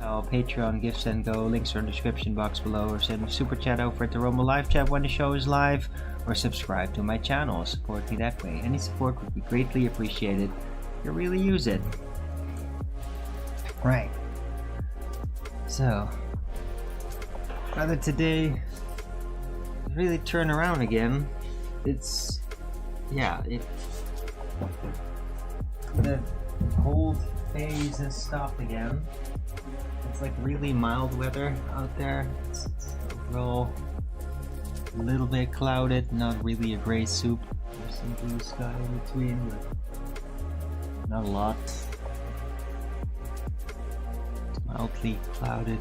Patreon, Give Send Go, links are in the description box below, or send me super chat over at the Rumble live chat when the show is live, or subscribe to my channel, support me that way. Any support would be greatly appreciated. You really use it. Right. So, rather today really turn around again. It's the cold phase has stopped again. It's like really mild weather out there. It's overall a little bit clouded, not really a gray soup. There's some blue sky in between, but not a lot. It's mildly clouded,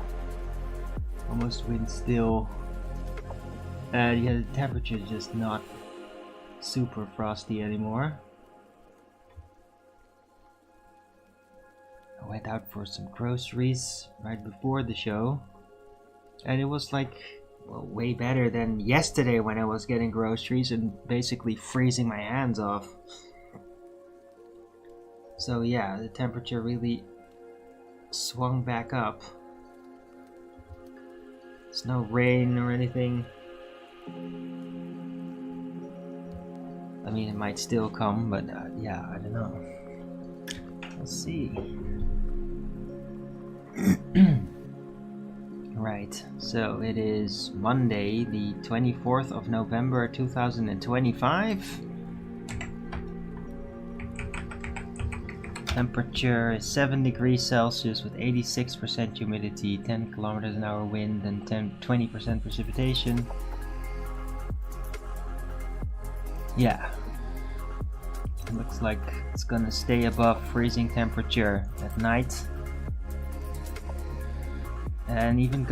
almost wind still. And the temperature is just not super frosty anymore. I went out for some groceries right before the show, and it was like, well, way better than yesterday when I was getting groceries and basically freezing my hands off. So yeah, the temperature really swung back up. There's no rain or anything. I mean, it might still come, but yeah, I don't know. Let's see. Right, so it is Monday, the 24th of November 2025. Temperature is 7 degrees Celsius with 86% humidity, 10 kilometers an hour wind, and 20% precipitation. Yeah, it looks like it's gonna stay above freezing temperature at night, and even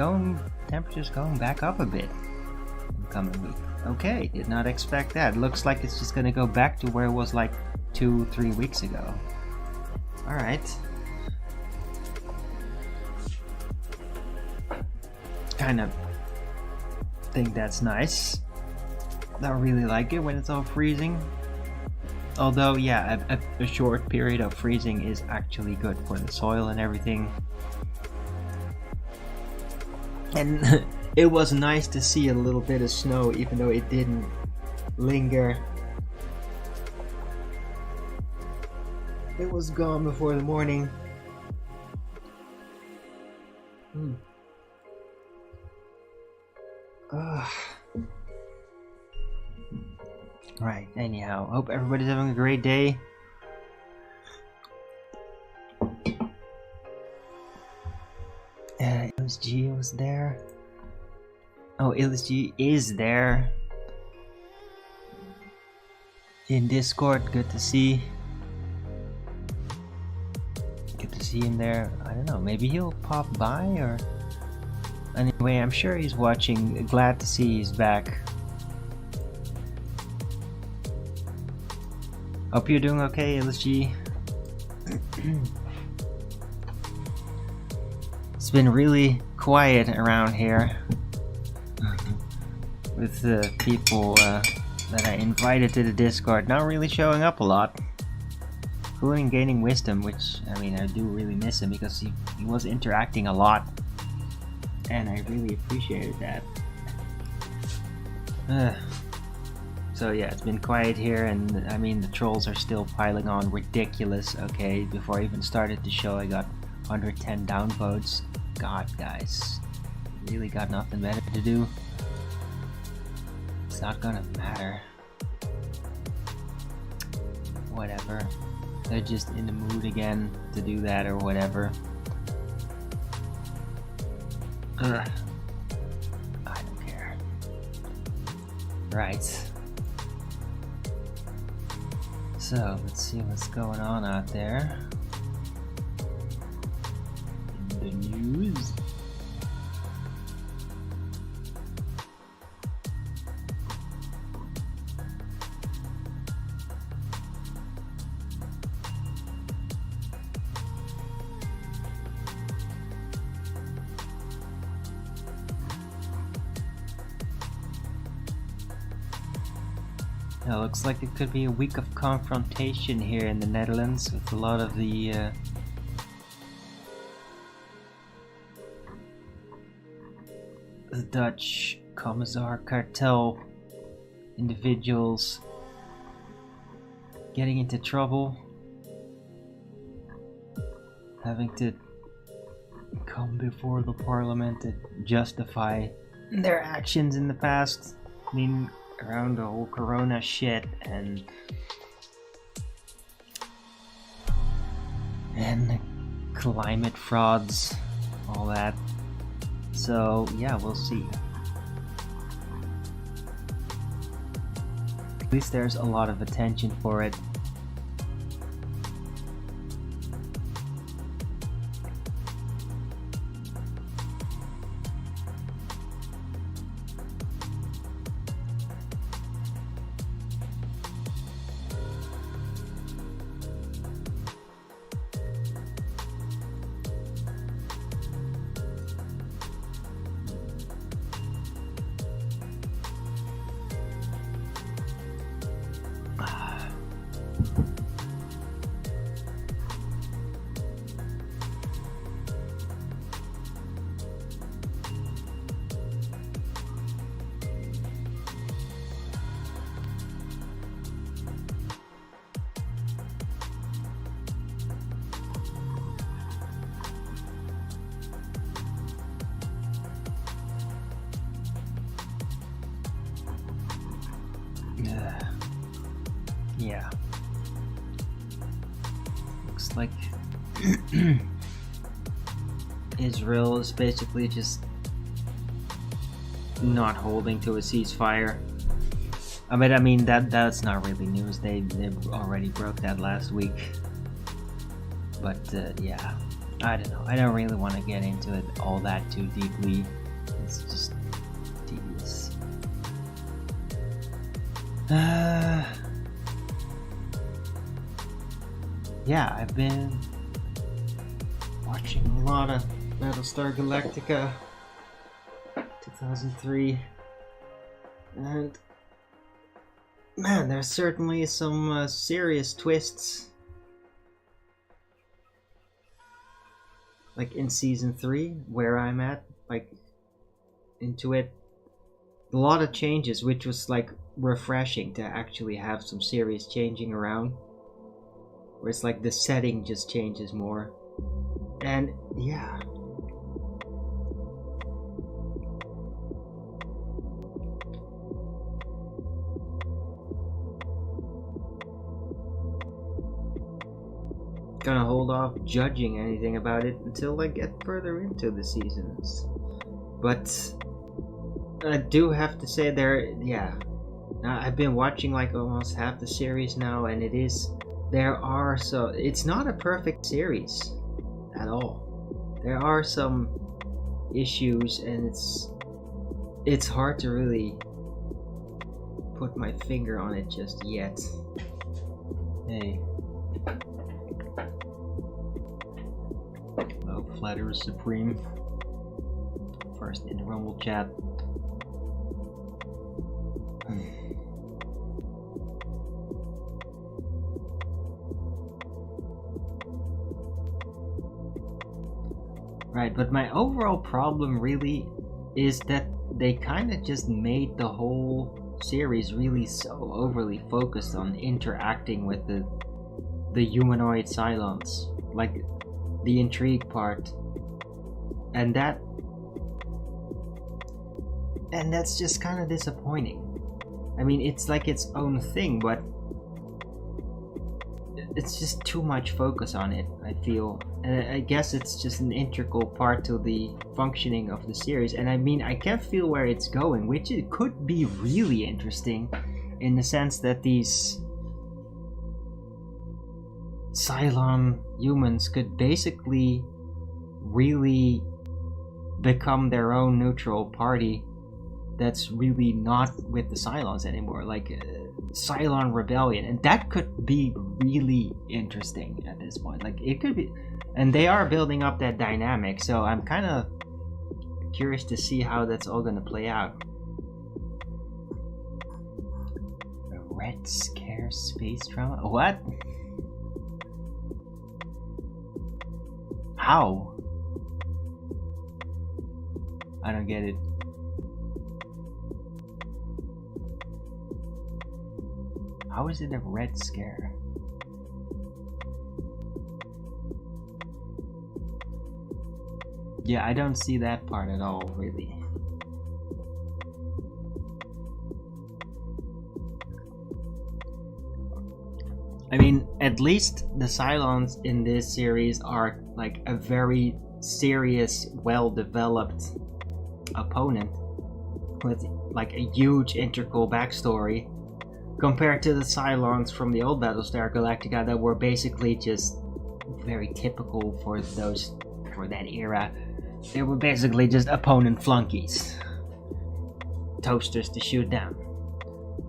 temperatures going back up a bit in the coming week. Okay, did not expect that. Looks like it's just gonna go back to where it was like 2-3 weeks ago. Alright. Kind of think that's nice. Don't really like it when it's all freezing. Although, yeah, a short period of freezing is actually good for the soil and everything. And it was nice to see a little bit of snow, even though it didn't linger. It was gone before the morning. Right, anyhow, hope everybody's having a great day. LSG was there. Oh, LSG is there in Discord. Good to see. Good to see him there. I don't know, maybe he'll pop by, or anyway, I'm sure he's watching. Glad to see he's back. Hope you're doing okay, LSG. It's been really quiet around here with the people that I invited to the Discord not really showing up a lot, including Gaining Wisdom, which, I mean, I do really miss him because he was interacting a lot, and I really appreciated that. So yeah, it's been quiet here, and I mean, the trolls are still piling on ridiculous. Okay, before I even started the show, I got 110 downvotes. God, guys, really got nothing better to do. It's not gonna matter. Whatever. They're just in the mood again to do that or whatever. Ugh. I don't care. Right. So, let's see what's going on out there. In the news. It looks like it could be a week of confrontation here in the Netherlands with a lot of the the Dutch Commissar cartel individuals getting into trouble, having to come before the parliament to justify their actions in the past. I mean, around the whole corona shit and climate frauds, all that. So yeah, we'll see. At least there's a lot of attention for it. Yeah. Looks like Israel is basically just not holding to a ceasefire. I mean that's not really news. They already broke that last week. But yeah, I don't know. I don't really want to get into it all that too deeply. It's just tedious. Yeah, I've been watching a lot of Battlestar Galactica 2003, and man, there's certainly some serious twists. Like in season 3, where I'm at, like into it, a lot of changes, which was like refreshing to actually have some serious changing around. Where it's like the setting just changes more. And yeah. Gonna hold off judging anything about it until I get further into the seasons. But I do have to say I've been watching like almost half the series now, and it's not a perfect series at all. There are some issues, and it's hard to really put my finger on it just yet. Hey. Hello, Flatter Supreme. First in the Rumble chat. Right, but my overall problem really is that they kind of just made the whole series really so overly focused on interacting with the humanoid Cylons, like the intrigue part, and that's just kind of disappointing. I mean, it's like its own thing, but it's just too much focus on it, I feel. And I guess it's just an integral part to the functioning of the series. And I mean, I can feel where it's going, which it could be really interesting in the sense that these Cylon humans could basically really become their own neutral party that's really not with the Cylons anymore, like Cylon rebellion, and that could be really interesting at this point. Like it could be, and they are building up that dynamic, so I'm kind of curious to see how that's all going to play out. A Red Scare space drama? What? How? I don't get it. How is it a red scare? Yeah, I don't see that part at all, really. I mean, at least the Cylons in this series are like a very serious, well-developed opponent with like a huge integral backstory compared to the Cylons from the old Battlestar Galactica that were basically just very typical for that era. They were basically just opponent flunkies, toasters to shoot down.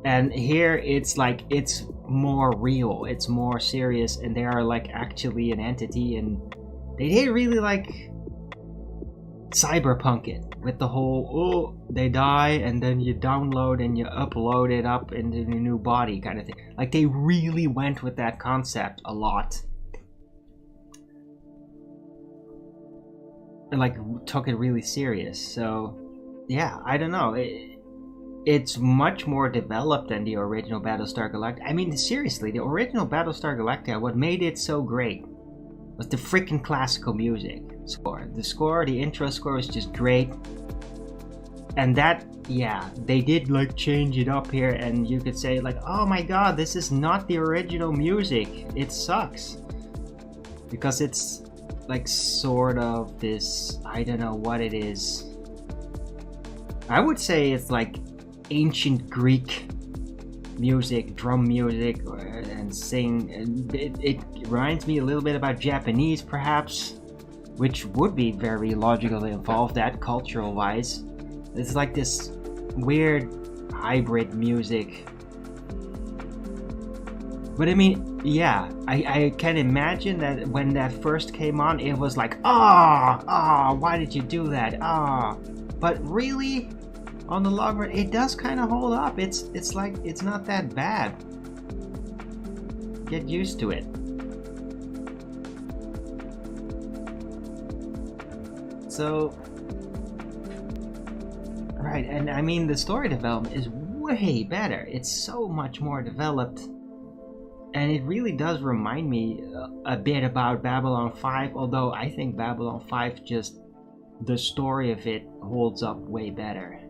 And here it's like it's more real, it's more serious, and they are like actually an entity, and they did really like cyberpunk it with the whole they die and then you download and you upload it up into the new body kind of thing. Like they really went with that concept a lot and like took it really serious. So yeah, I don't know, it's much more developed than the original Battlestar Galactica. I mean, seriously, the original Battlestar Galactica, what made it so great was the freaking classical music score. The intro score is just great. And that, yeah, they did like change it up here, and you could say like, oh my god, this is not the original music. It sucks. Because it's like sort of this, I don't know what it is. I would say it's like ancient Greek music, drum music, and sing. It reminds me a little bit about Japanese, perhaps, which would be very logically involved, that cultural wise. It's like this weird hybrid music. But I mean, yeah, I can imagine that when that first came on, it was like, why did you do that? But really, on the long run, it does kind of hold up. It's like, it's not that bad. Get used to it. So, right, and I mean, the story development is way better. It's so much more developed. And it really does remind me a bit about Babylon 5, although I think Babylon 5 just, the story of it holds up way better.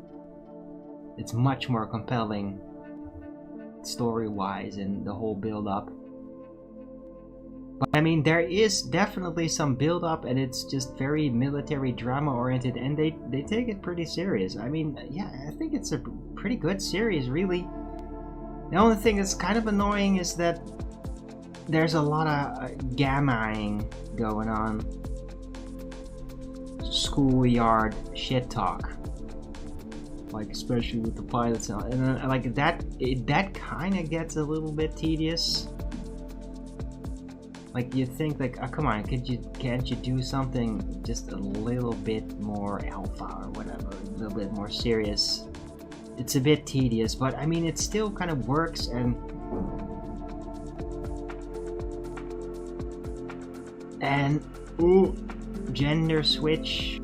It's much more compelling story-wise and the whole build-up. But I mean, there is definitely some build-up, and it's just very military drama-oriented, and they take it pretty serious. I mean, yeah, I think it's a pretty good series, really. The only thing that's kind of annoying is that there's a lot of gamma-ing going on. Schoolyard shit talk. Like, especially with the pilots, and like that kind of gets a little bit tedious. Like, you think like, oh, come on, can't you do something just a little bit more alpha or whatever, a little bit more serious? It's a bit tedious, but I mean, it still kind of works. And gender switch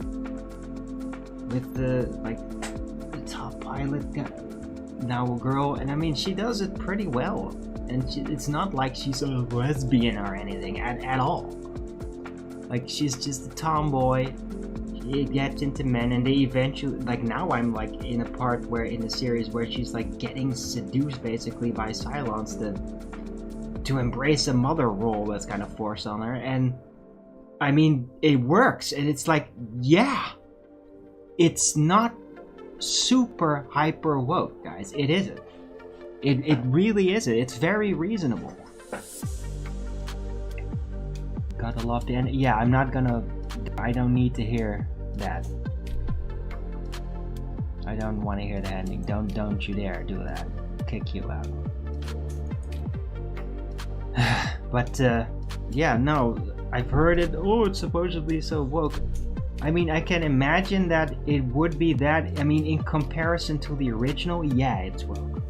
with the like the top pilot now a girl, and I mean, she does it pretty well, and it's not like she's a lesbian or anything at all. Like, she's just a tomboy. She gets into men, and they eventually, like, now I'm like in a part where in the series where she's like getting seduced basically by Cylons to embrace a mother role that's kind of forced on her. And I mean, it works, and it's like, yeah, it's not super hyper woke, guys. It isn't. It really isn't. It's very reasonable. Gotta love the end. Yeah, I don't need to hear that. I don't want to hear the ending. Don't you dare do that. I'll kick you out. But yeah, no, I've heard it. Oh, it's supposedly so woke. I mean, I can imagine that it would be that. I mean, in comparison to the original, yeah, it's woke.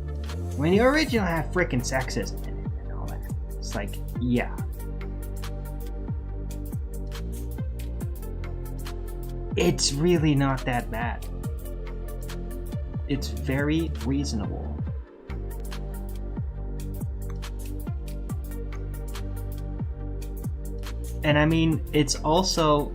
When the original had freaking sexism in it and all that, it's like, yeah. It's really not that bad. It's very reasonable. And I mean, it also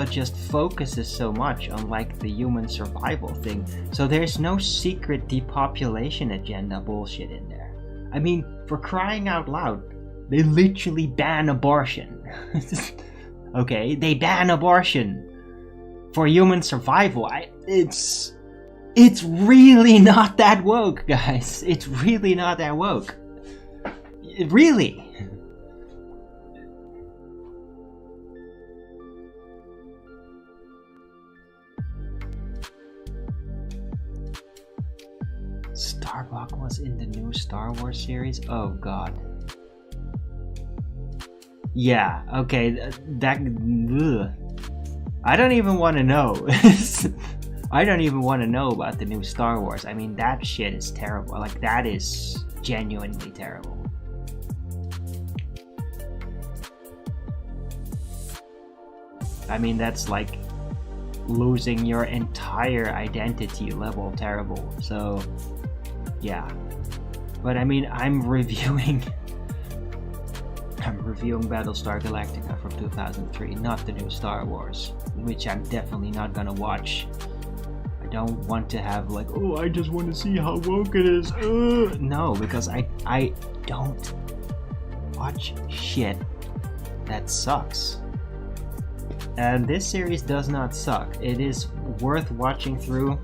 just focuses so much on like the human survival thing. So there's no secret depopulation agenda bullshit in there. I mean, for crying out loud, they literally ban abortion. Okay, they ban abortion for human survival. It's really not that woke, guys. It's really not that woke. Really. Starbuck was in the new Star Wars series? Oh god. Yeah, okay, that... Ugh. I don't even want to know. I don't even want to know about the new Star Wars. I mean, that shit is terrible. Like, that is genuinely terrible. I mean, that's like losing your entire identity level terrible. So, yeah. But I mean, I'm reviewing Battlestar Galactica from 2003, not the new Star Wars, which I'm definitely not gonna watch. I don't want to have like, oh, I just want to see how woke it is. No, because I don't watch shit that sucks. And this series does not suck. It is worth watching through.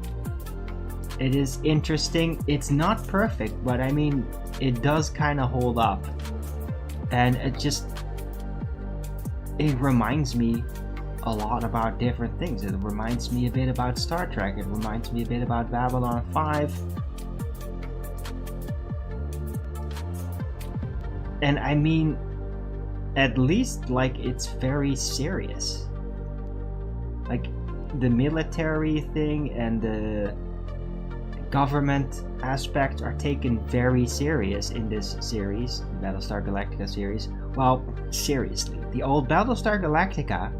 It is interesting. It's not perfect, but I mean, it does kind of hold up. And it reminds me a lot about different things. It reminds me a bit about Star Trek. It reminds me a bit about Babylon 5. And I mean, at least like it's very serious. Like the military thing and the government aspects are taken very serious in this series, the Battlestar Galactica series. Well, seriously, the old Battlestar Galactica,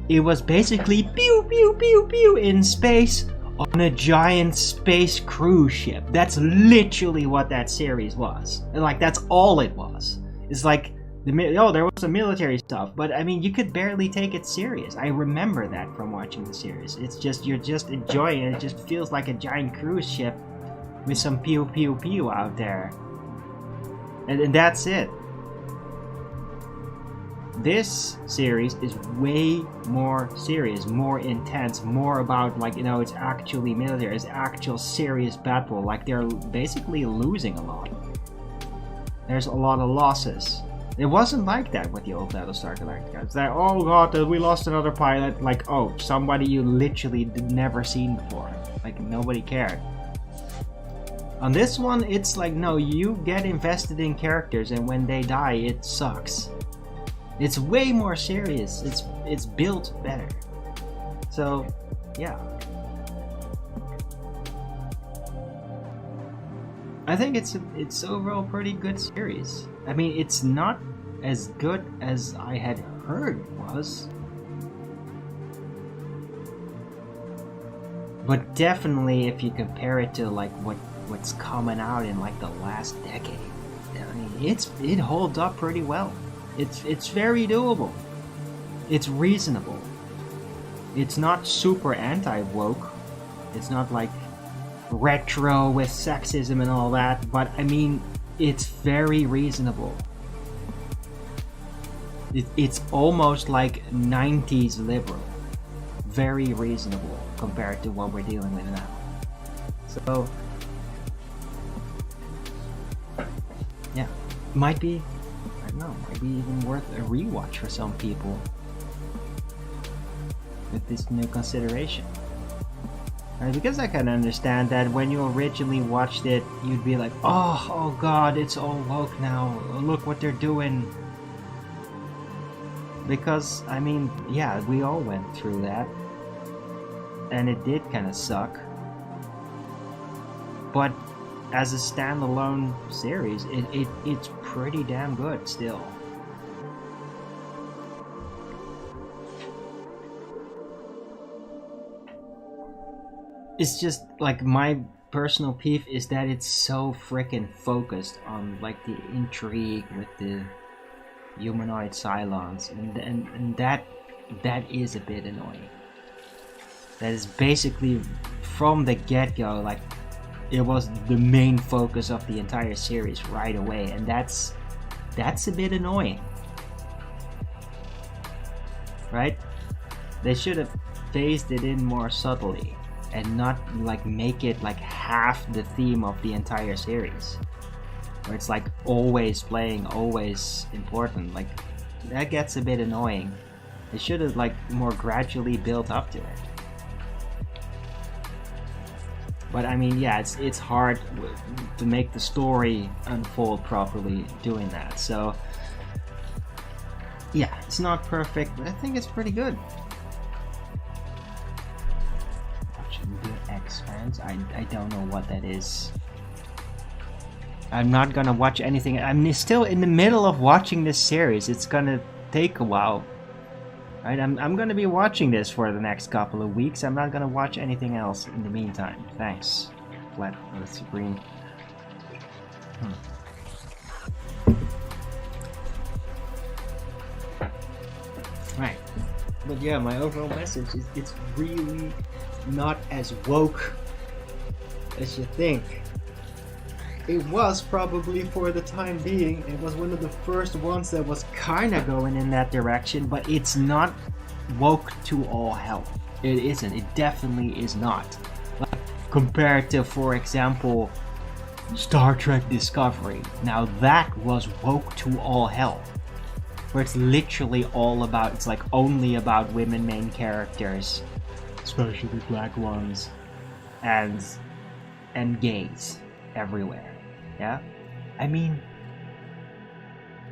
it was basically pew pew pew pew in space on a giant space cruise ship. That's literally what that series was. And like, that's all it was. It's like, there was some military stuff, but I mean, you could barely take it serious. I remember that from watching the series. It's just, you're just enjoying it. It just feels like a giant cruise ship with some pew pew pew out there. And that's it. This series is way more serious, more intense, more about like, it's actually military, it's actual serious battle. Like, they're basically losing a lot. There's a lot of losses. It wasn't like that with the old Battlestar Galactica. It's like, oh god, we lost another pilot. Like, oh, somebody you literally never seen before. Like, nobody cared. On this one, it's like, no, you get invested in characters, and when they die, it sucks. It's way more serious. It's built better. So, yeah. I think it's overall pretty good series. I mean, it's not as good as I had heard it was. But definitely if you compare it to like what's coming out in like the last decade, I mean, it holds up pretty well. It's very doable. It's reasonable. It's not super anti-woke. It's not like retro with sexism and all that, but I mean, it's very reasonable. It's almost like 90s liberal. Very reasonable compared to what we're dealing with now. So, yeah, might be even worth a rewatch for some people with this new consideration. Because I can understand that when you originally watched it, you'd be like, oh god, it's all woke now, look what they're doing. Because, I mean, yeah, we all went through that. And it did kind of suck. But as a standalone series, it's pretty damn good still. It's just like my personal peeve is that it's so freaking focused on like the intrigue with the humanoid Cylons, and that is a bit annoying. That is basically from the get-go, like, it was the main focus of the entire series right away, and that's a bit annoying, right? They should have phased it in more subtly and not like make it like half the theme of the entire series, where it's like always playing, always important. Like, that gets a bit annoying. They should have like more gradually built up to it. But I mean, yeah, it's hard to make the story unfold properly doing that. So yeah, it's not perfect, but I think it's pretty good. Watching The Expanse, I don't know what that is. I'm not gonna watch anything. I'm still in the middle of watching this series. It's gonna take a while. Right, I'm gonna be watching this for the next couple of weeks. I'm not gonna watch anything else in the meantime. Thanks, Flat Earth Supreme. Right, but yeah, my overall message is it's really not as woke as you think. It was probably for the time being. It was one of the first ones that was kind of going in that direction, but it's not woke to all hell. It isn't. It definitely is not. Like, compared to, for example, Star Trek Discovery. Now that was woke to all hell. Where it's literally all about, it's like only about women main characters, especially black ones, and gays everywhere. Yeah, I mean,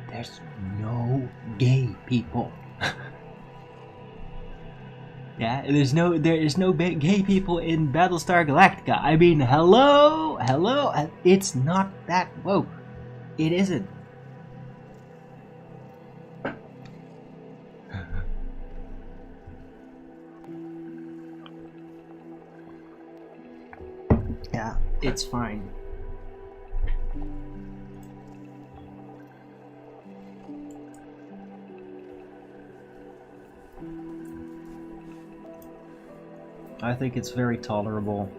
there's no gay people. Yeah, there is no gay people in Battlestar Galactica. I mean, hello, it's not that woke. It isn't. Yeah, it's fine. I think it's very tolerable.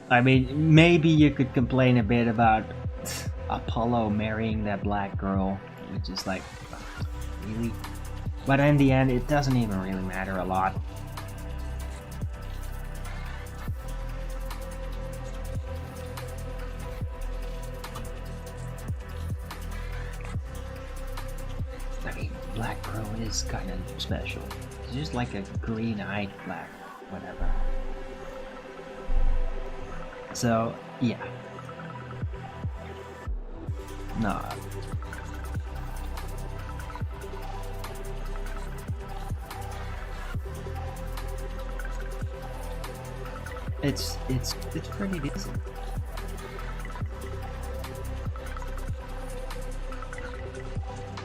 I mean, maybe you could complain a bit about Apollo marrying that black girl, which is like, really? But in the end, it doesn't even really matter a lot. I mean, black girl is kind of special. She's just like a green-eyed black, whatever. So, yeah. No. It's pretty decent.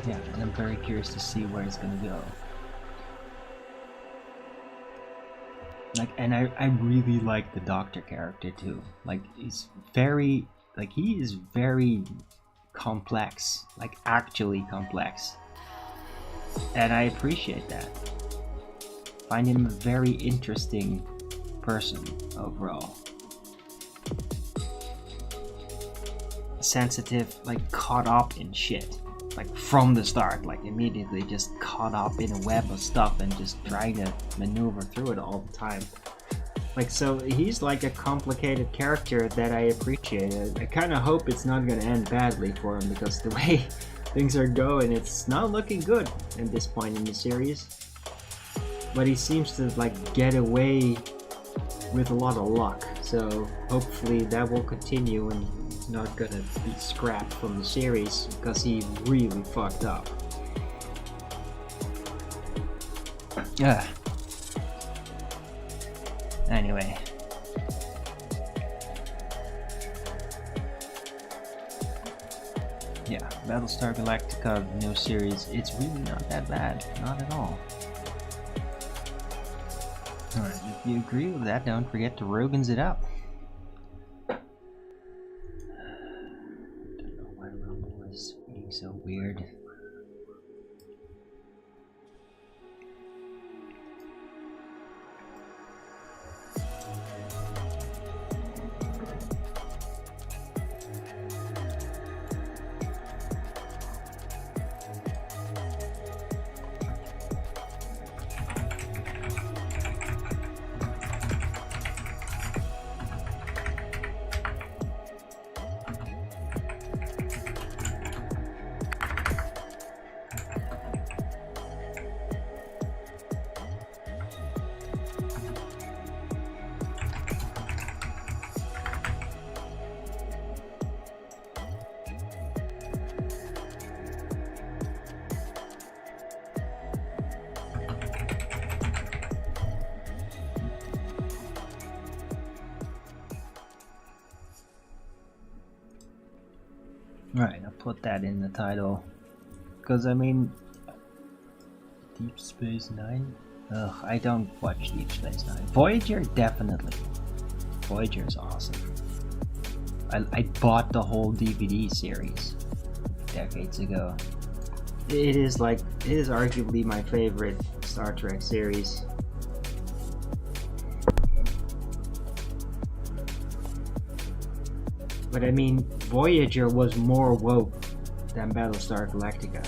Yeah, and I'm very curious to see where it's gonna go. Like, and I really like the Doctor character too. Like, he's very, like, he is very complex, like actually complex. And I appreciate that. Find him a very interesting person overall. Sensitive, like caught up in shit. Like from the start, like immediately just caught up in a web of stuff and just trying to maneuver through it all the time. Like, so he's like a complicated character that I appreciate. I kind of hope it's not going to end badly for him, because the way things are going, it's not looking good at this point in the series. But he seems to like get away with a lot of luck, so hopefully that will continue and not gonna be scrapped from the series, because he really fucked up. Anyway. Yeah, Battlestar Galactica new series, it's really not that bad. Not at all. Alright. If you agree with that, don't forget to Rogan's it up. I don't know why Rumble is being so weird. Right, I'll put that in the title. Because, I mean, Deep Space Nine? Ugh, I don't watch Deep Space Nine. Voyager, definitely. Voyager is awesome. I bought the whole DVD series decades ago. It is arguably my favorite Star Trek series. But I mean, Voyager was more woke than Battlestar Galactica.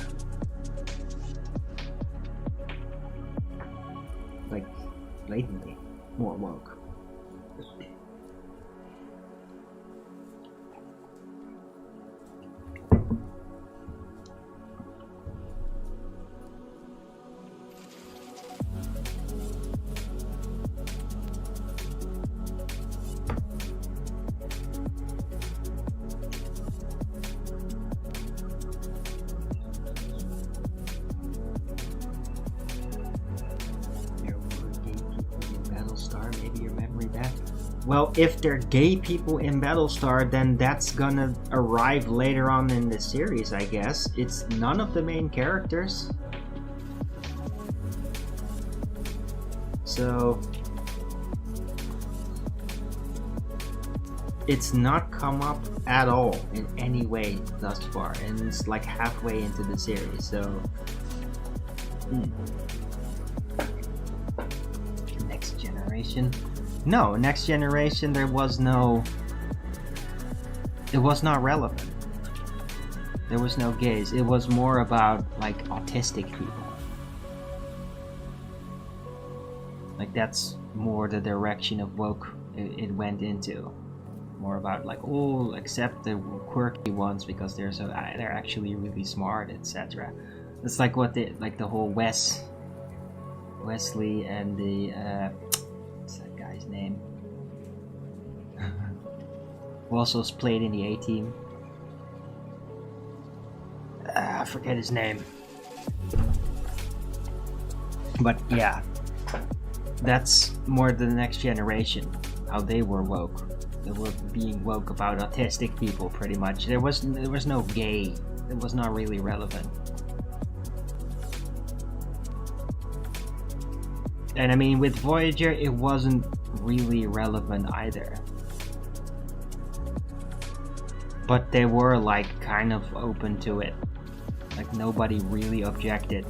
Like, blatantly more woke. Well, if they're gay people in Battlestar, then that's gonna arrive later on in the series, I guess. It's none of the main characters. So it's not come up at all in any way thus far, and it's like halfway into the series, so Next Generation. No, Next Generation, it was not relevant. There was no gays. It was more about, like, autistic people. Like, that's more the direction of woke it went into. More about, like, oh, accept the quirky ones because they're actually really smart, etc. It's like what the whole Wesley and the what's that guy's name? Who also played in the A-Team. I forget his name. But yeah, that's more the Next Generation. How they were woke. They were being woke about autistic people, pretty much. There was no gay. It was not really relevant. And I mean, with Voyager, it wasn't really relevant either. But they were, like, kind of open to it. Like, nobody really objected.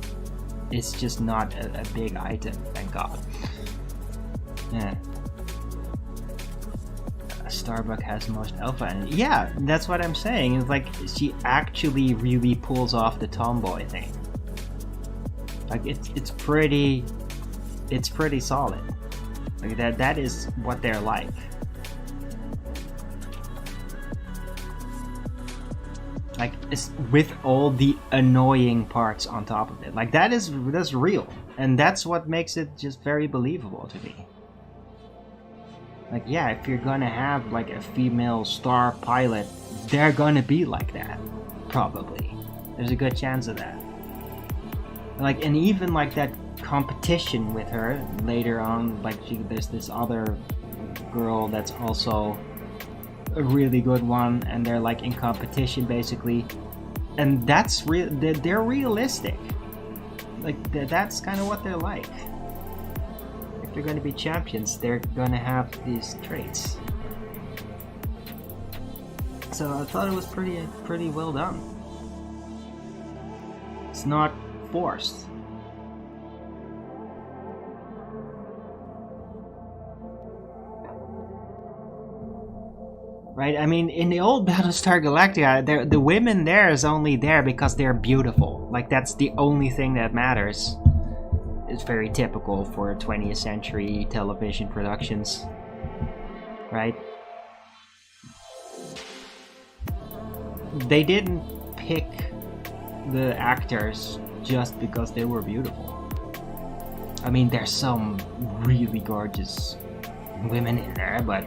It's just not a big item, thank God. Yeah. Starbuck has most alpha energy. Yeah, that's what I'm saying. It's like, she actually really pulls off the tomboy thing. Like, it's pretty solid. Like, that is what they're like. Like, it's with all the annoying parts on top of it. Like, that's real. And that's what makes it just very believable to me. Like, yeah, if you're gonna have, like, a female star pilot, they're gonna be like that. Probably. There's a good chance of that. Like, and even, like, that competition with her later on, like, there's this other girl that's also a really good one, and they're, like, in competition, basically. And that's real. They're realistic. Like, that's kind of what they're like. they're going to be champions, they're going to have these traits. So I thought it was pretty well done. It's not forced. Right? I mean, in the old Battlestar Galactica, the women there is only there because they're beautiful. Like, that's the only thing that matters. It's very typical for 20th century television productions. Right? They didn't pick the actors just because they were beautiful. I mean, there's some really gorgeous women in there, but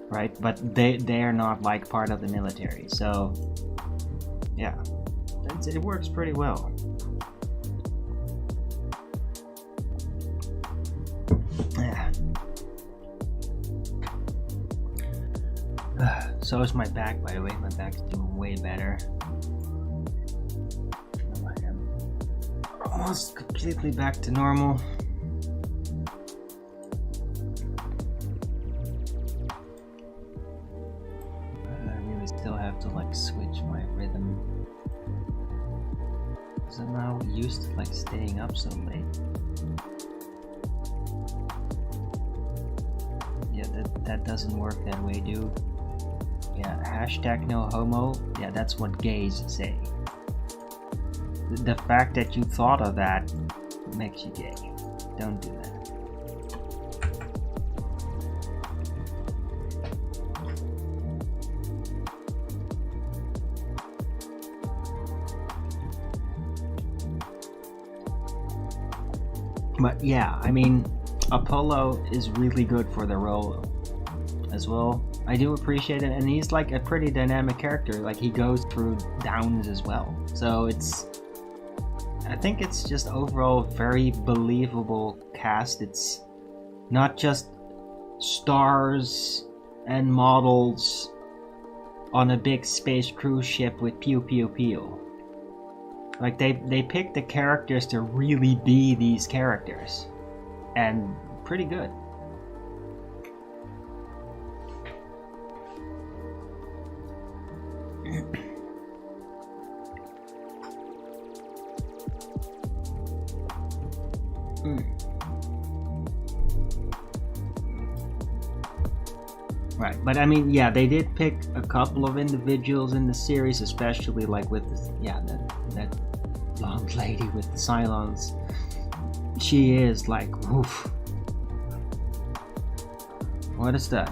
right? But they're not like part of the military, so yeah, it works pretty well. Yeah. So is my back, by the way. My back's doing way better. I am almost completely back to normal. To like switch my rhythm, because I'm now used to like staying up so late. Yeah, that doesn't work that way, dude. Yeah, hashtag no homo. Yeah, that's what gays say. The fact that you thought of that makes you gay. Don't do that. But yeah, I mean, Apollo is really good for the role as well. I do appreciate it, and he's like a pretty dynamic character. Like, he goes through downs as well. So I think it's just overall very believable cast. It's not just stars and models on a big space cruise ship with pew pew pew. Like, they picked the characters to really be these characters. And pretty good. Right, but I mean, yeah, they did pick a couple of individuals in the series, especially like with that blonde lady with the Cylons. She is like, woof. What is that?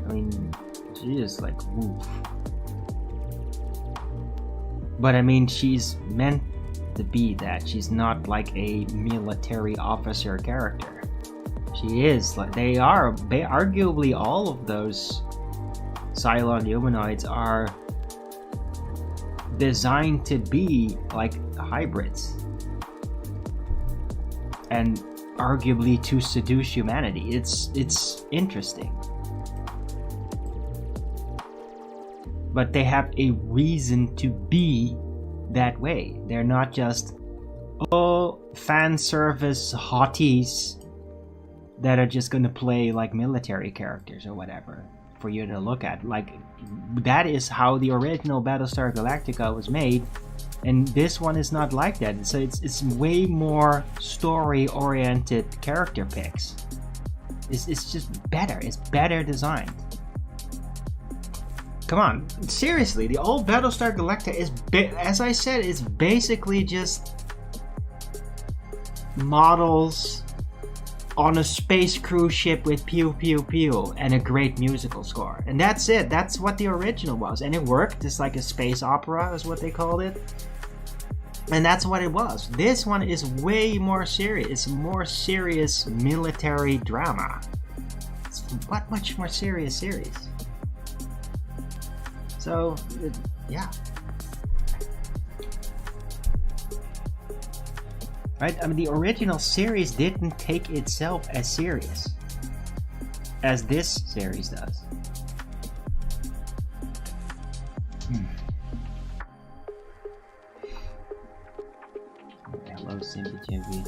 I mean, she is like, woof. But I mean, she's meant to be that. She's not like a military officer character. She is like, arguably all of those Cylon humanoids are designed to be like hybrids and arguably to seduce humanity. It's interesting, but they have a reason to be that way. They're not just fan service hotties that are just gonna play like military characters or whatever for you to look at. Like, that is how the original Battlestar Galactica was made, and this one is not like that. So it's way more story-oriented character picks. It's just better. It's better designed. Come on, seriously, the old Battlestar Galactica is, as I said, it's basically just models on a space cruise ship with pew pew pew and a great musical score, and that's it. That's what the original was, and it worked. It's like a space opera is what they called it, and that's what it was. This one is way more serious. It's a more serious military drama. It's a much more serious series. So, yeah. Right? I mean, the original series didn't take itself as serious as this series does. Hello, Simpy Chimpy.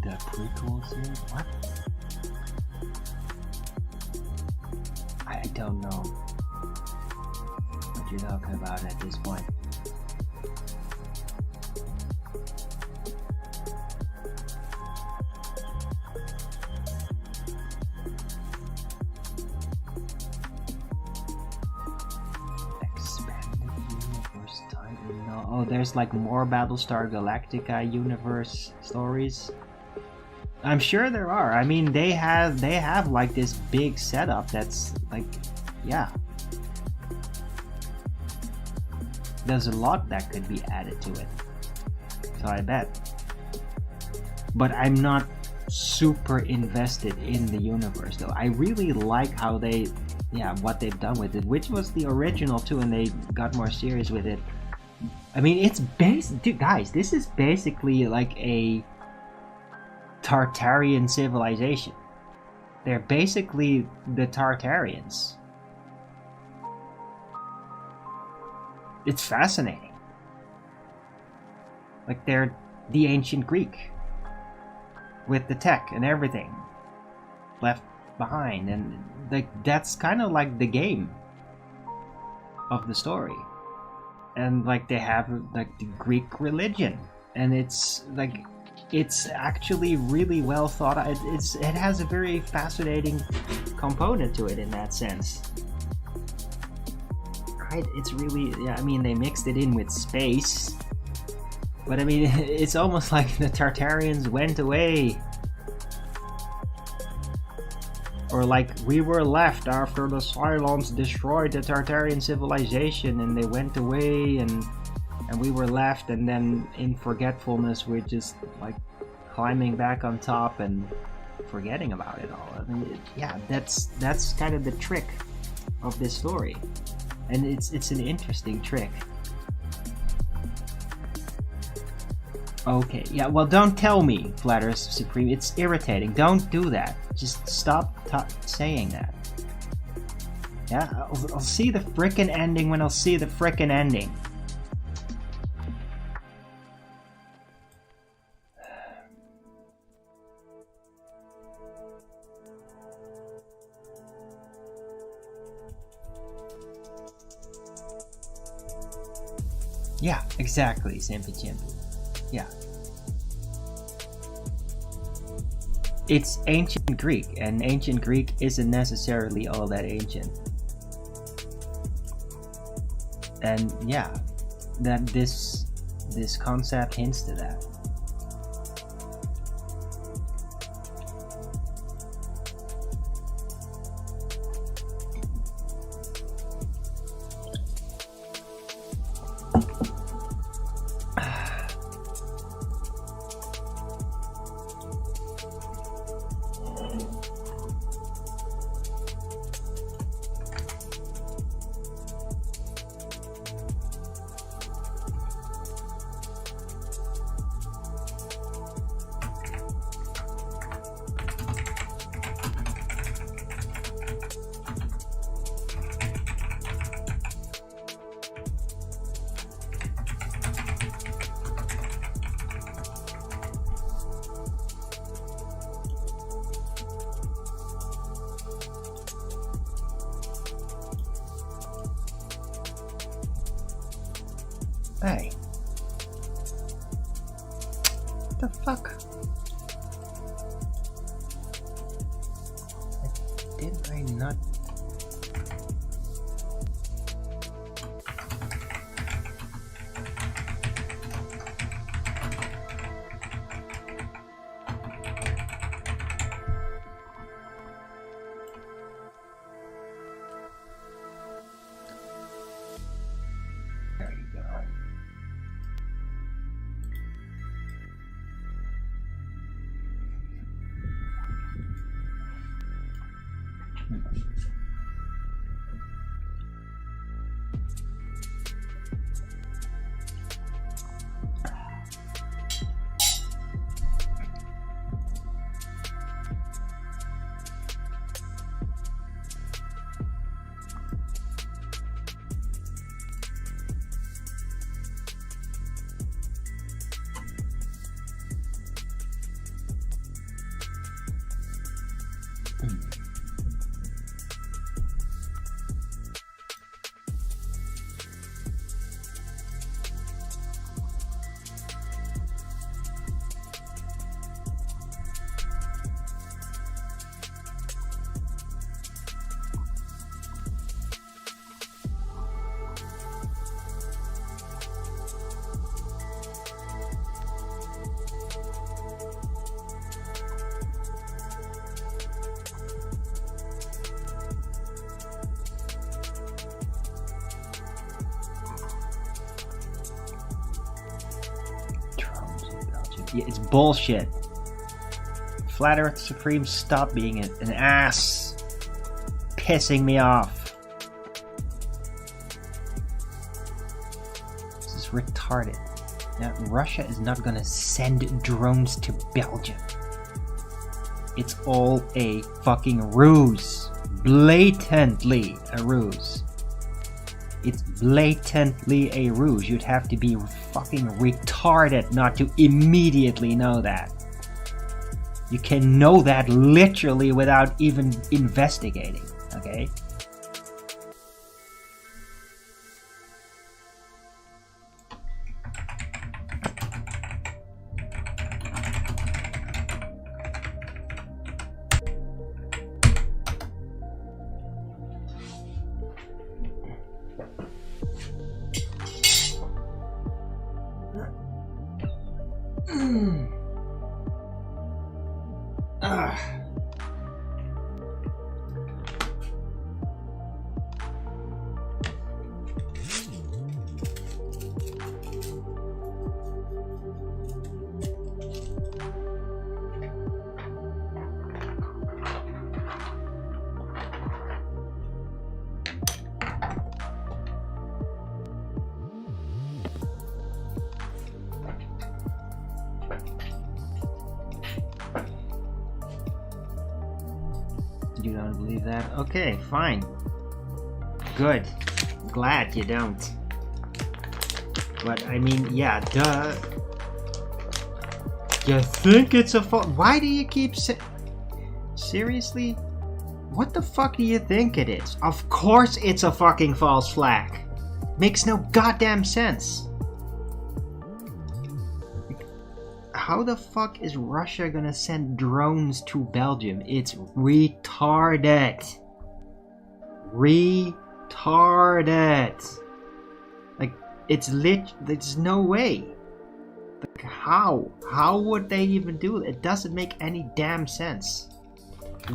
The prequel series? What? I don't know what you're talking about at this point. Oh, there's like more Battlestar Galactica universe stories. I'm sure there are. I mean, they have like this big setup that's like, yeah. There's a lot that could be added to it. So I bet. But I'm not super invested in the universe though. I really like how what they've done with it, which was the original too, and they got more serious with it. I mean, it's dude, guys, this is basically like a Tartarian civilization. They're basically the Tartarians. It's fascinating. Like, they're the ancient Greek with the tech and everything left behind, and like that's kind of like the game of the story. And like they have like the Greek religion, and it's like it's actually really well thought out. It has a very fascinating component to it in that sense. Right? It's really, yeah, I mean, they mixed it in with space, but I mean, it's almost like the Tartarians went away. Or like, we were left after the Cylons destroyed the Tartarian civilization and they went away, and we were left, and then in forgetfulness we're just like climbing back on top and forgetting about it all. I mean, yeah, that's kind of the trick of this story. And it's an interesting trick. Okay, yeah, well, don't tell me, Flat Earth Supreme. It's irritating. Don't do that. Just stop saying that. Yeah, I'll see the frickin' ending when I'll see the frickin' ending. Yeah, exactly, Simpy Chimpy. Yeah. It's ancient Greek, and ancient Greek isn't necessarily all that ancient. And yeah, that this concept hints to that. Hey. The fuck? Did I not? There you go. It's bullshit. Flat Earth Supreme, stop being an ass. Pissing me off. This is retarded. Now, Russia is not gonna send drones to Belgium. It's all a fucking ruse. Blatantly a ruse. It's blatantly a ruse. You'd have to be fucking retarded not to immediately know that. You can know that literally without even investigating, okay? You don't believe that? Okay, fine. Good. Glad you don't. But I mean, yeah, duh. You think it's a fault? Why do you keep saying? Seriously? What the fuck do you think it is? Of course it's a fucking false flag. Makes no goddamn sense. How the fuck is Russia gonna send drones to Belgium? It's retarded. Retarded. Like, there's no way. Like, how? How would they even do it? It doesn't make any damn sense.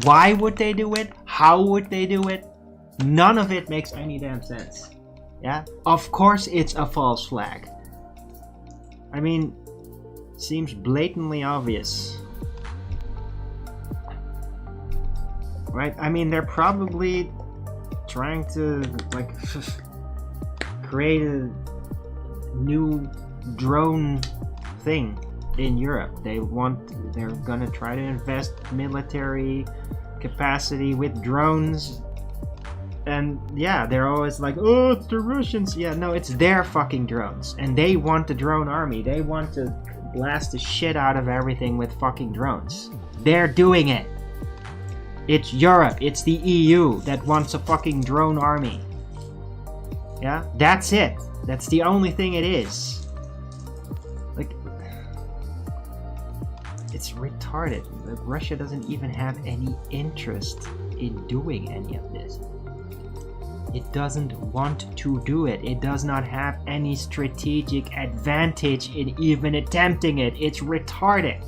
Why would they do it? How would they do it? None of it makes any damn sense. Yeah? Of course it's a false flag. I mean, seems blatantly obvious. Right? I mean, they're probably trying to, like, create a new drone thing in Europe. They're gonna try to invest military capacity with drones. And yeah, they're always like, oh, it's the Russians. Yeah, no, it's their fucking drones. And they want the drone army. They want to blast the shit out of everything with fucking drones. They're doing it. It's Europe. It's the EU that wants a fucking drone army. Yeah? That's it. That's the only thing it is. Like, it's retarded. Like, Russia doesn't even have any interest in doing any of this. It doesn't want to do it. It does not have any strategic advantage in even attempting it. It's retarded.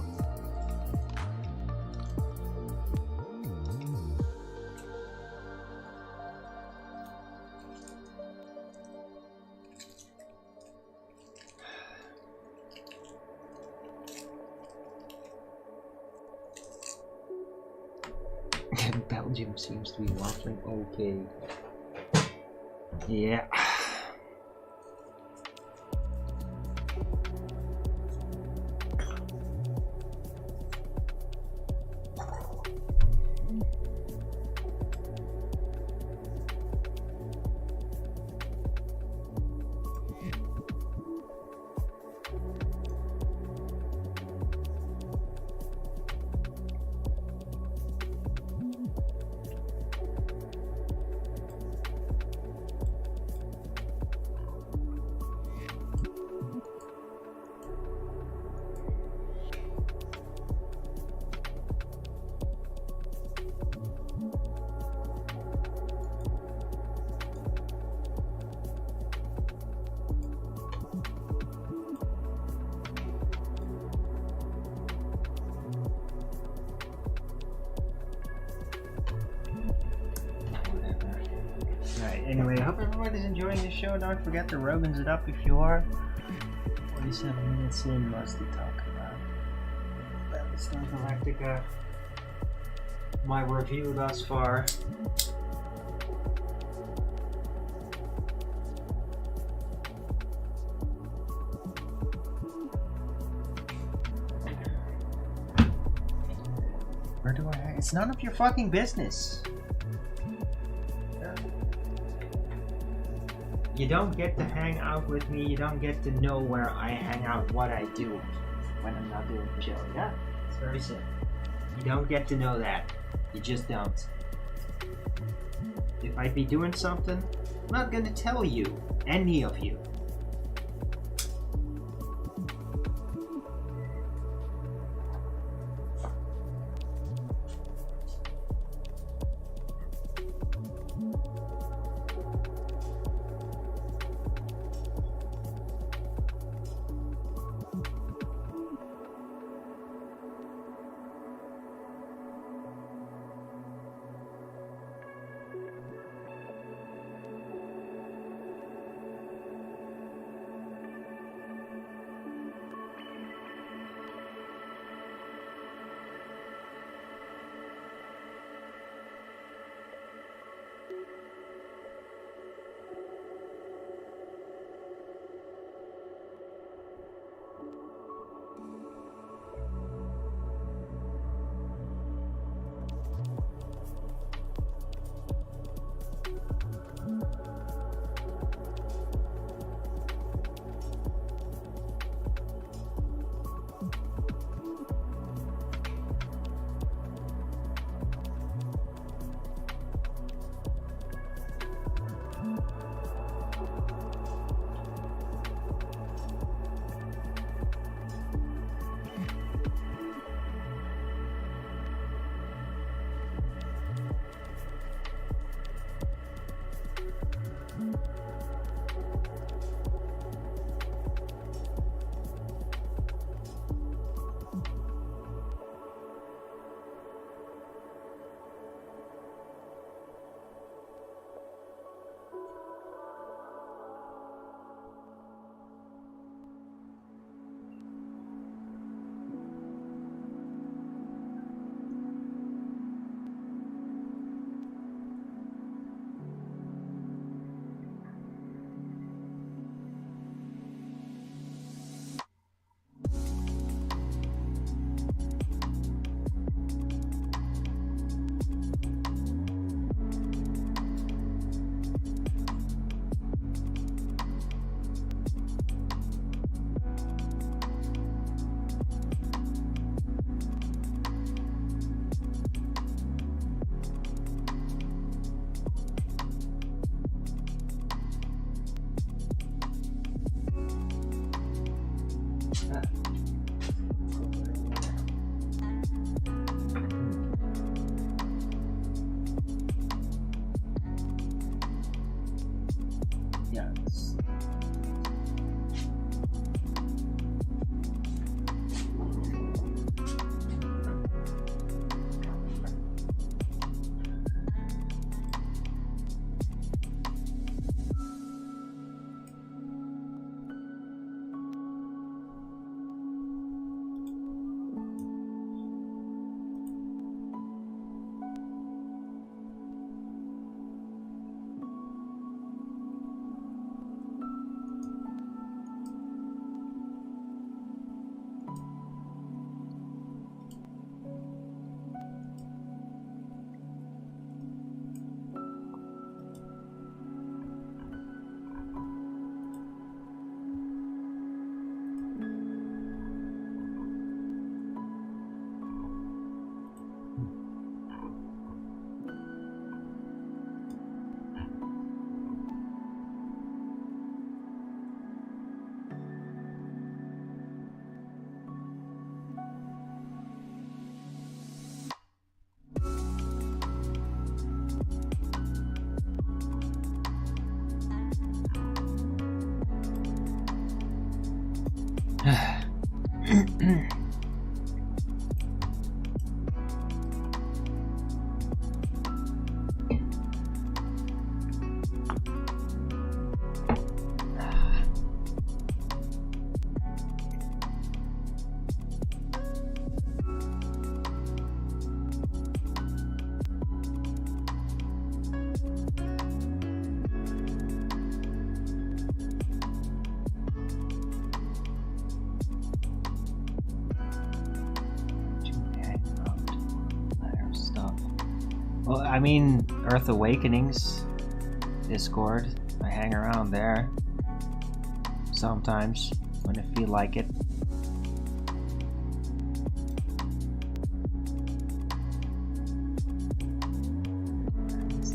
Belgium seems to be waffling okay. Yeah. Anyway, I hope everyone is enjoying the show. Don't forget to Romans it up if you are. 37 minutes in, mostly talking about Battlestar Galactica. My review thus far. Where do I? It's none of your fucking business. You don't get to hang out with me. You don't get to know where I hang out, what I do when I'm not doing the show. Yeah, it's very simple. You don't get to know that. You just don't. If I'd be doing something, I'm not gonna tell you, any of you. Well, I mean, Earth Awakenings Discord. I hang around there sometimes when I feel like it.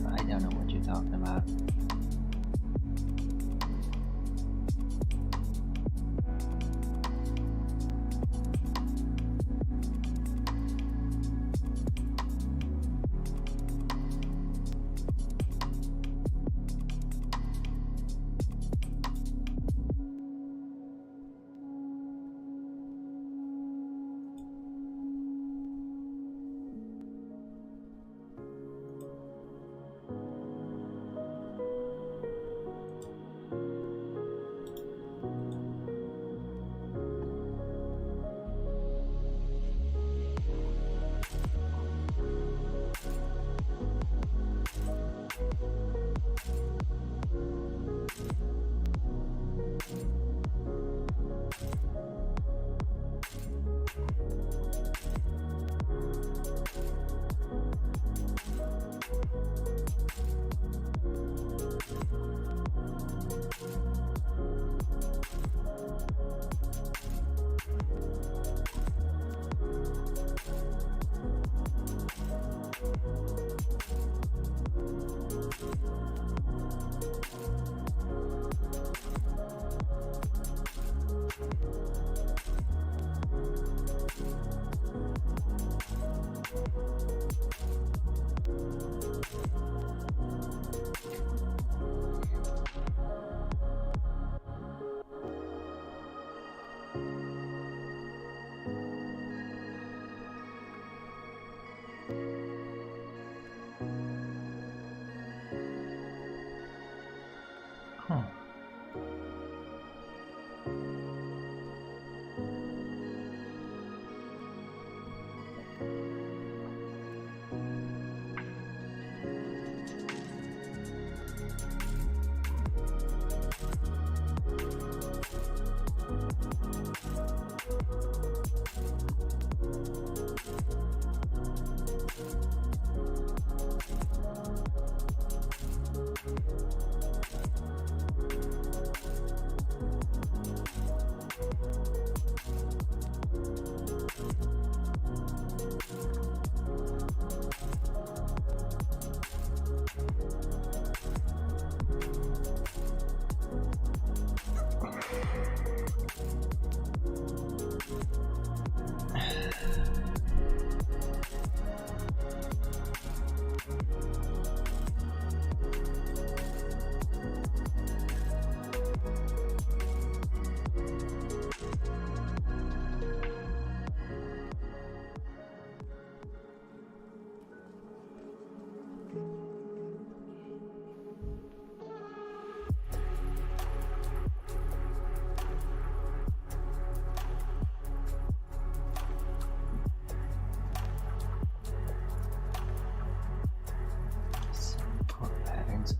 I don't know what you're talking about. Huh.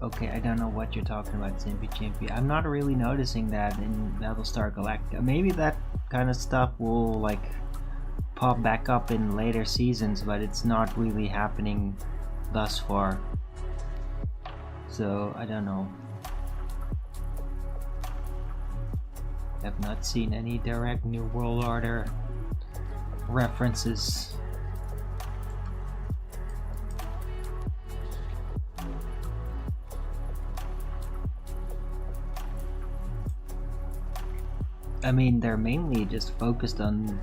Okay, I don't know what you're talking about, Zimpy Chimpy. I'm not really noticing that in Battlestar Galactica. Maybe that kind of stuff will like pop back up in later seasons, but it's not really happening thus far. So I don't know. I've not seen any direct New World Order references. I mean, they're mainly just focused on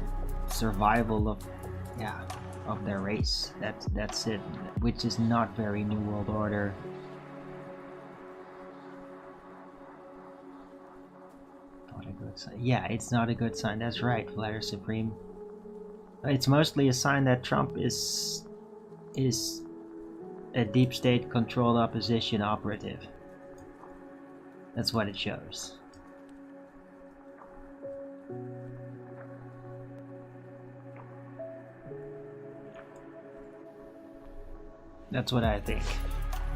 survival of their race. That's it, which is not very New World Order. Not a good sign. Yeah, it's not a good sign. That's right, Flyer Supreme. It's mostly a sign that Trump is a deep state controlled opposition operative. That's what it shows. That's what I think.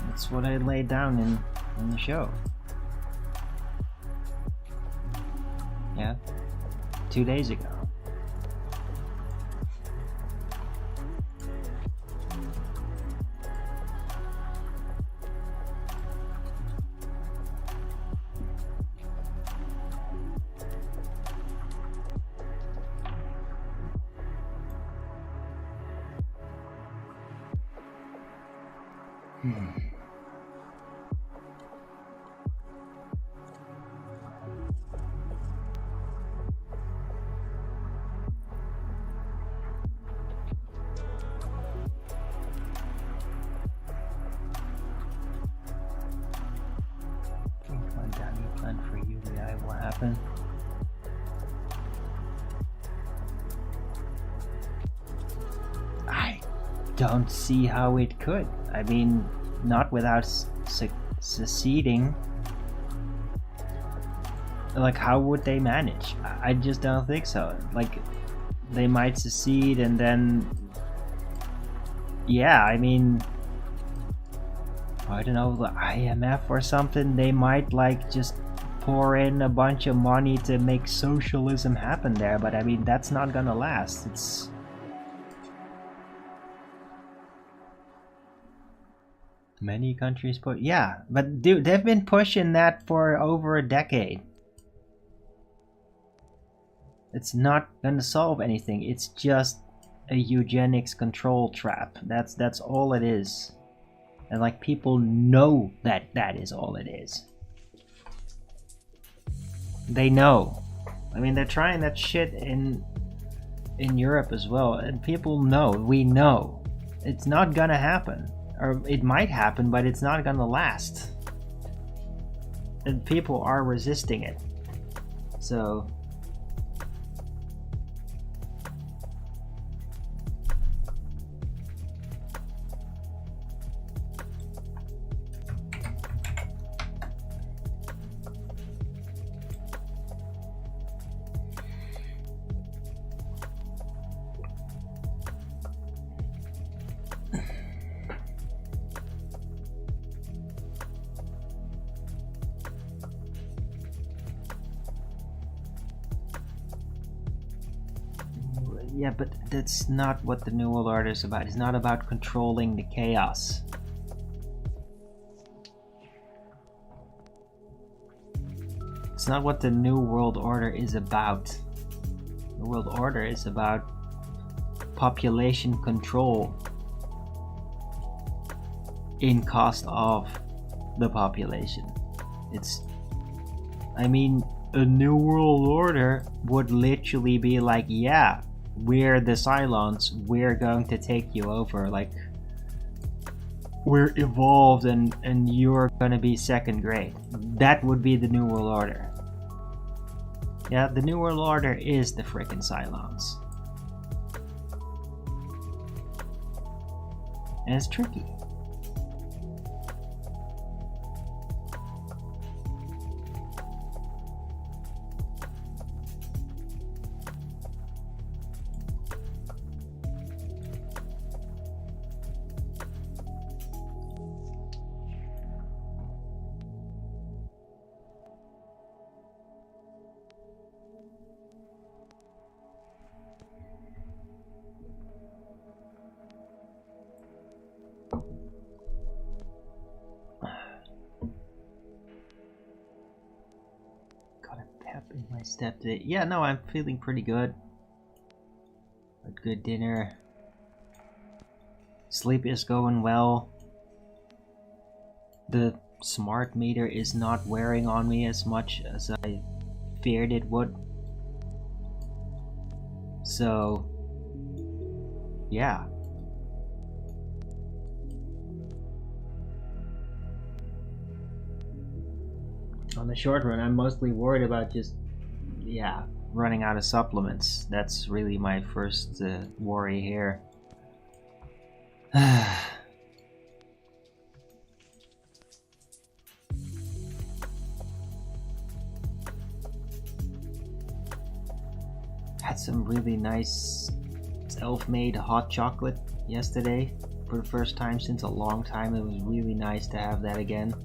That's what I laid down in the show. Yeah, 2 days ago. Plan for UBI will happen. I don't see how it could. I mean, not without seceding. Like, how would they manage? I just don't think so. Like, they might secede and then, yeah, I mean, I don't know, the IMF or something, they might like just pour in a bunch of money to make socialism happen there, but I mean, that's not gonna last. It's many countries put, yeah, but dude, they've been pushing that for over a decade. It's not gonna solve anything. It's just a eugenics control trap. That's all it is. And like, people know that that is all it is. They know. I mean, they're trying that shit in Europe as well, and people know. We know it's not gonna happen, or it might happen, but it's not gonna last. And people are resisting it. So. Yeah, but that's not what the New World Order is about. It's not about controlling the chaos. It's not what the New World Order is about. The World Order is about population control in cost of the population. It's, I mean, a New World Order would literally be like, yeah, we're the Cylons, we're going to take you over, like, we're evolved and you're gonna be second grade. That would be the New World Order. Yeah, the New World Order is the frickin' Cylons. And it's tricky. In my step today. Yeah, no, I'm feeling pretty good. A good dinner. Sleep is going well. The smart meter is not wearing on me as much as I feared it would. So, yeah. On the short run, I'm mostly worried about just, yeah, running out of supplements. That's really my first worry here. Had some really nice self-made hot chocolate yesterday for the first time since a long time. It was really nice to have that again.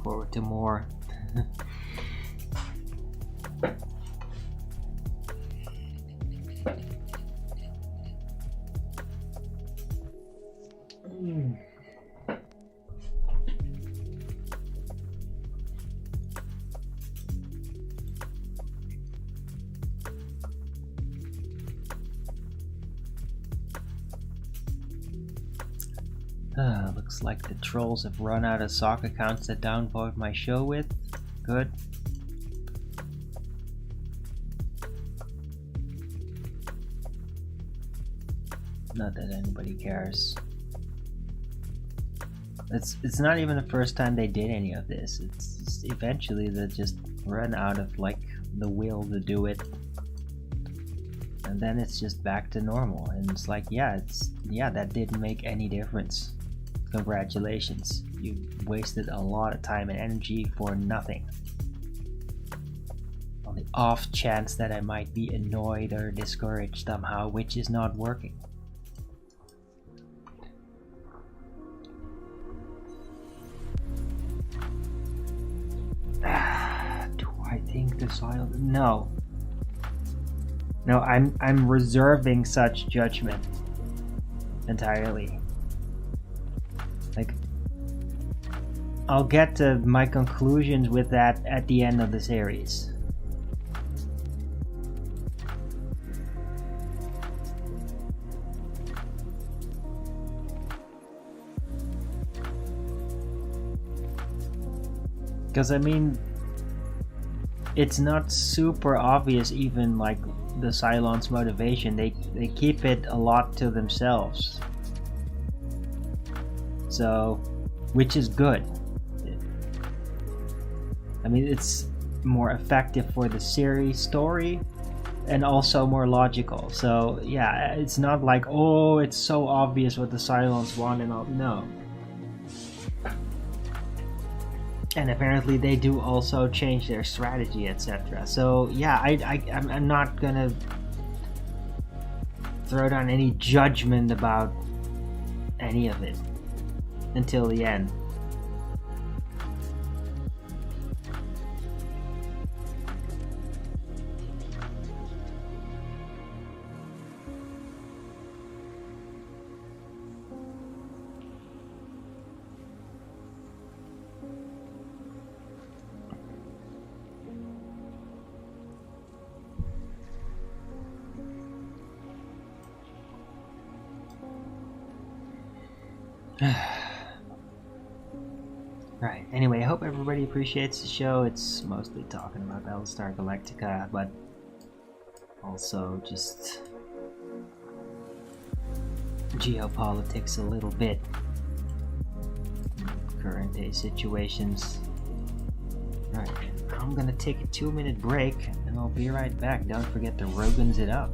forward to more. Looks like the trolls have run out of sock accounts to downvote my show with. Good. Not that anybody cares. It's not even the first time they did any of this. It's just eventually they just run out of like the will to do it, and then it's just back to normal. And it's like, yeah, that didn't make any difference. Congratulations, you wasted a lot of time and energy for nothing. On the off chance that I might be annoyed or discouraged somehow, which is not working. Do I think the soil? No, I'm reserving such judgment entirely. Like, I'll get to my conclusions with that at the end of the series. Because I mean, it's not super obvious even like the Cylons' motivation. They keep it a lot to themselves. So, which is good. I mean, it's more effective for the series story and also more logical. So yeah, it's not like, oh, it's so obvious what the Cylons want and all. No. And apparently they do also change their strategy, etc. So yeah, I'm not gonna throw down any judgment about any of it until the end. Right, anyway, I hope everybody appreciates the show. It's mostly talking about Battlestar Galactica, but also just geopolitics a little bit, current day situations. Right, I'm gonna take a 2-minute break and I'll be right back. Don't forget to Rogan's it up.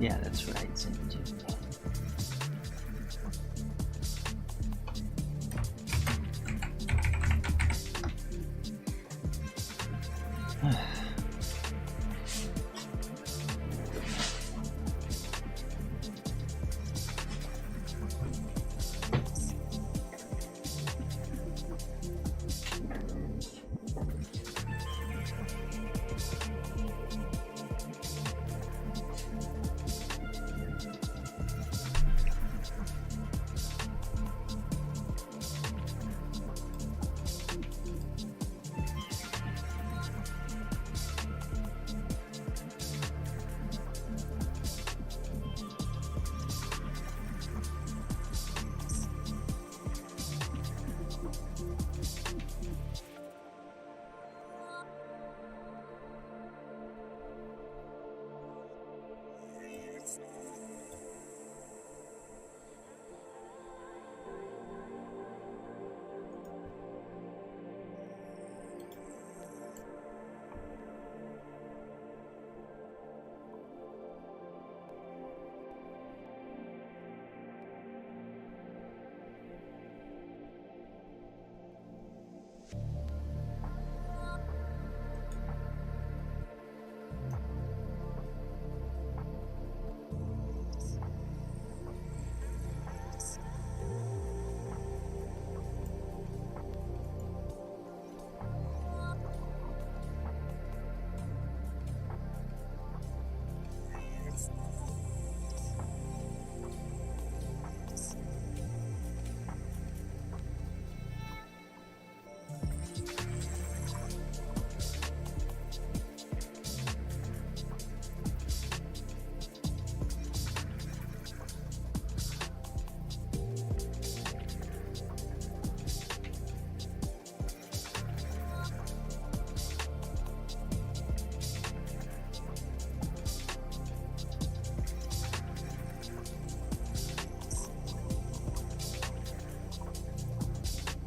Yeah, that's right. St. Jude.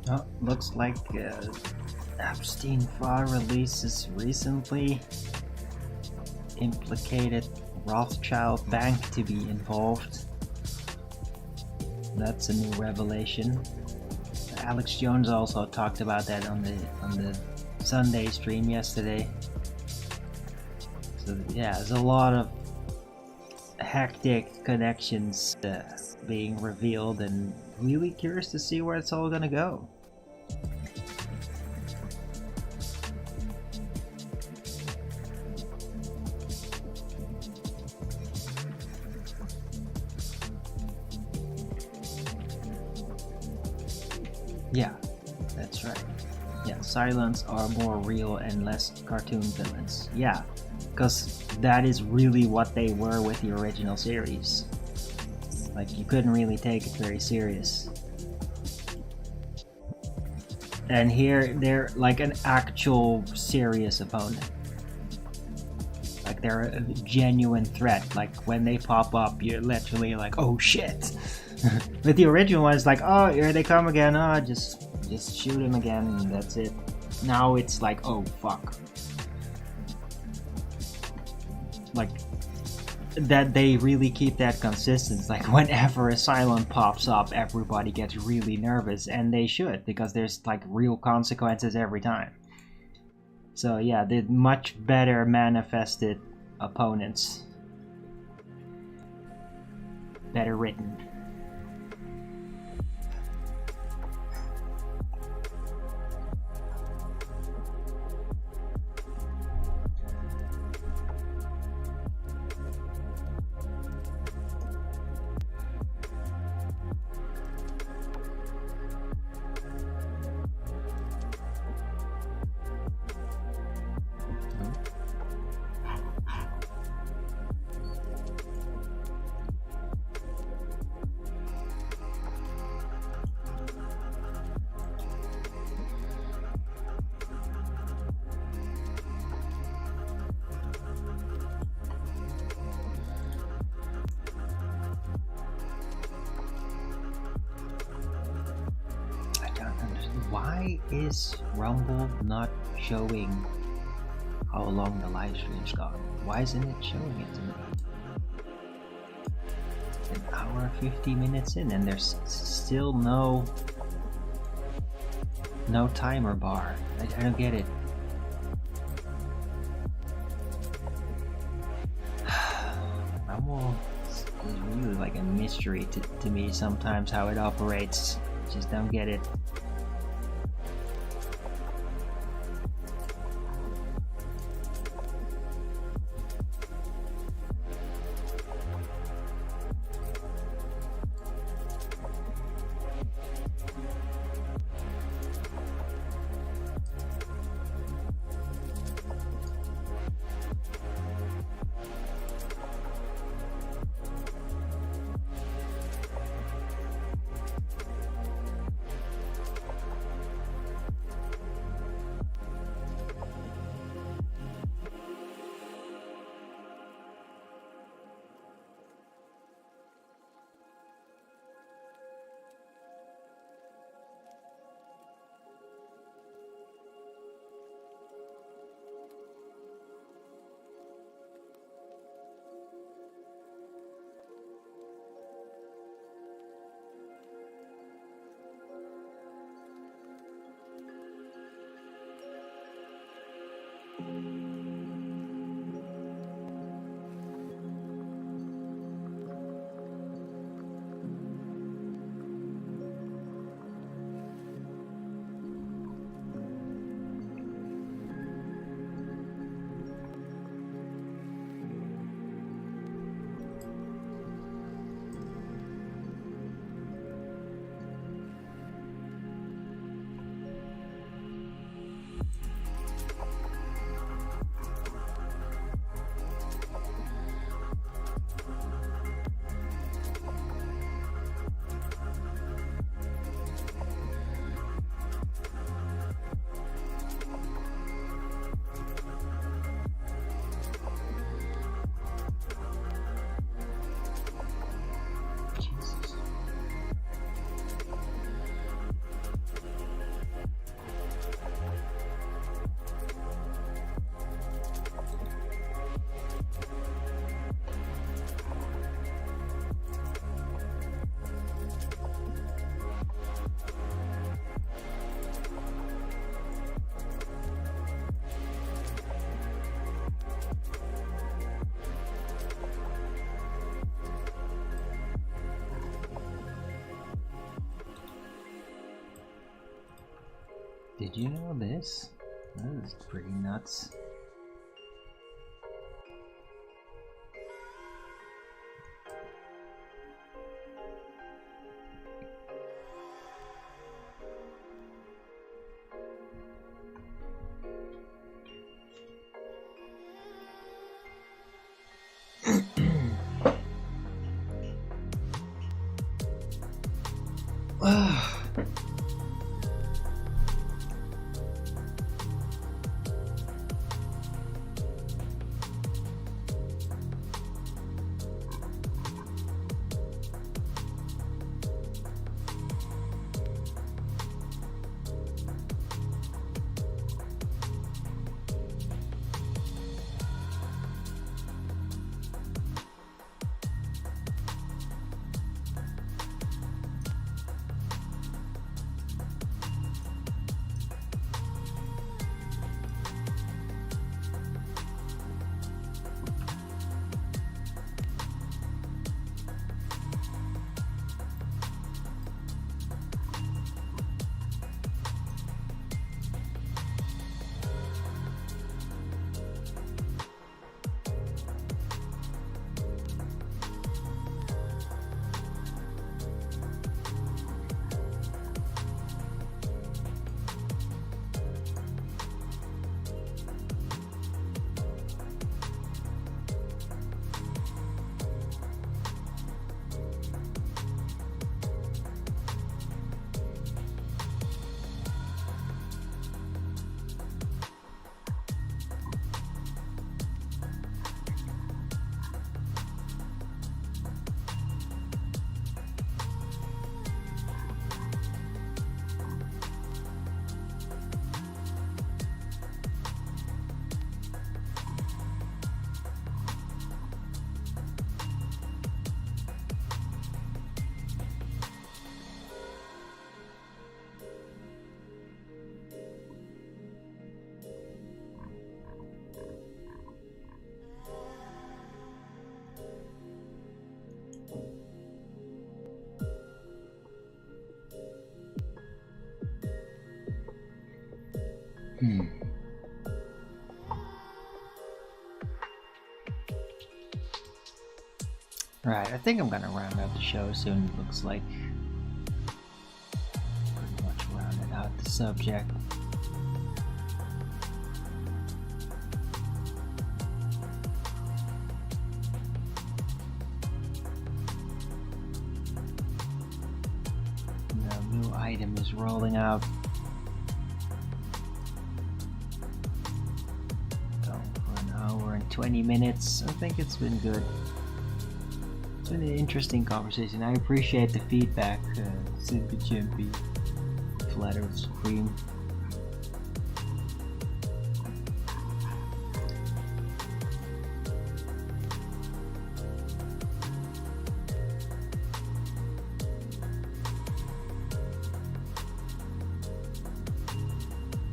Oh, looks like Epstein file releases recently implicated Rothschild Bank to be involved. That's a new revelation. Alex Jones also talked about that on the Sunday stream yesterday. So yeah, there's a lot of hectic connections being revealed, and really curious to see where it's all gonna go. Yeah, that's right. Yeah, Cylons are more real and less cartoon villains. Yeah, because that is really what they were with the original series. Like, you couldn't really take it very serious. And here, they're like an actual serious opponent. Like, they're a genuine threat. Like, when they pop up, you're literally like, oh shit! With the original one, it's like, oh, here they come again. Oh, just shoot him again, and that's it. Now it's like, oh fuck. Like, that they really keep that consistency. Like, whenever a Cylon pops up, everybody gets really nervous, and they should, because there's like real consequences every time. So yeah, they're much better manifested opponents. Better written. Why is Rumble not showing how long the live stream's gone? Why isn't it showing it to me? an hour 50 minutes in and there's still no timer bar. I don't get it. It's really like a mystery to me sometimes how it operates. Just don't get it. Did you know this? That is pretty nuts. Right, I think I'm gonna round out the show soon. It looks like pretty much rounded out the subject. The new item is rolling out. Going for an hour and 20 minutes. I think it's been good. It's been an interesting conversation. I appreciate the feedback, Simpy Chimpy, Flatter Supreme.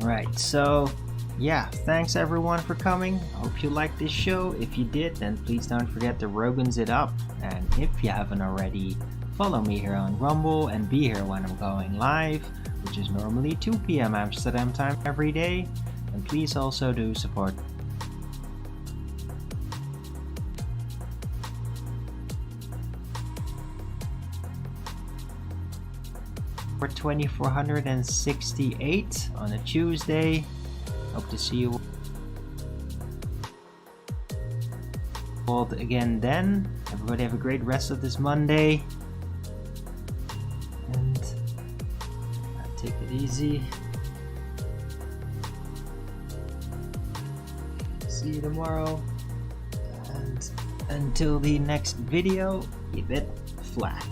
Right, so yeah, thanks everyone for coming. Hope you liked this show. If you did, then please don't forget to Rogan's it up. And if you haven't already, follow me here on Rumble and be here when I'm going live, which is normally 2 p.m. Amsterdam time every day. And please also do support for 2468 on a Tuesday. Hope to see you all again then. Everybody have a great rest of this Monday. And take it easy. See you tomorrow. And until the next video, keep it flat.